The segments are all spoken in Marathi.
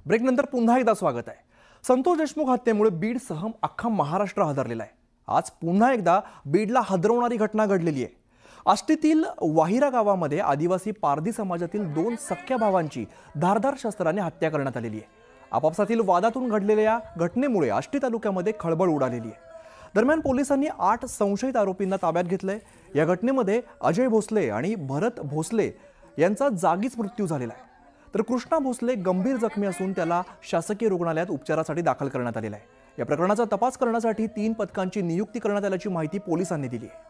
ब्रेकनंतर पुन्हा एकदा स्वागत आहे। संतोष देशमुख हत्येमुळे बीडसह अख्खा महाराष्ट्र हादरलेला आहे। आज पुन्हा एकदा बीडला हादरवणारी घटना घडलेली आहे। आष्टीतील वाहिरा गावामध्ये आदिवासी पारधी समाजातील 2 सख्या भावांची धारदार शस्त्राने हत्या करण्यात आलेली आहे। आपापसातील वादातून घडलेल्या या घटनेमुळे आष्टी तालुक्यामध्ये खळबळ उडालेली आहे। दरम्यान पोलिसांनी 8 संशयित आरोपींना ताब्यात घेतलंय। या घटनेमध्ये अजय भोसले आणि भरत भोसले यांचा जागीच मृत्यू झालेला आहे। तर कृष्णा भोसले गंभीर जखमी असून त्याला शासकीय रुग्णालयात उपचारासाठी दाखल करण्यात आलेला आहे। या प्रकरणाचा तपास करण्यासाठी 3 पथकांची नियुक्ती करण्यात आल्याची माहिती पोलिसांनी दिली आहे।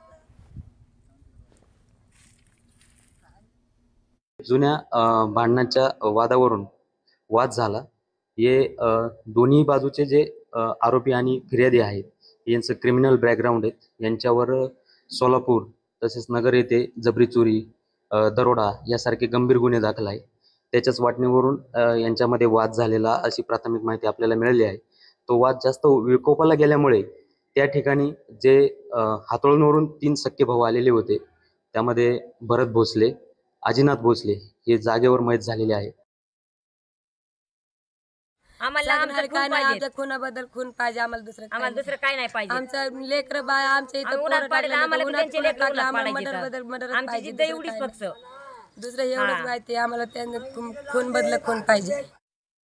जुन्या भांडणाच्या वादावरून वाद झाला। हे दोन्ही बाजूचे जे आरोपी आणि फिर्यादी आहेत यांचं क्रिमिनल बॅकग्राऊंड आहे। यांच्यावर सोलापूर तसेच नगर येथे जबरी चोरी, दरोडा यासारखे गंभीर गुन्हे दाखल आहे। त्याच्याच वाटणीवरून यांच्यामध्ये वाद झालेला अशी प्राथमिक माहिती आपल्याला मिळाली आहे। तो वाद जास्त विकोपाला गेल्यामुळे त्या ठिकाणी जे हातोळणवरून 3 सख्खे भाऊ आलेले होते, त्यामध्ये भरत भोसले, अजिनाथ भोसले हे जागेवर मयत झालेले आहेत। आम्हाला आमच्या खुनाबद्दल खून पाहिजे, आम्हाला दुसरं काय नाही पाहिजे। आमचं लेकर बाळ आमच्या इथं मर्डर पाहिजे, दुसरं एवढंच माहिती आम्हाला। त्यांना खून बदल खून पाहिजे।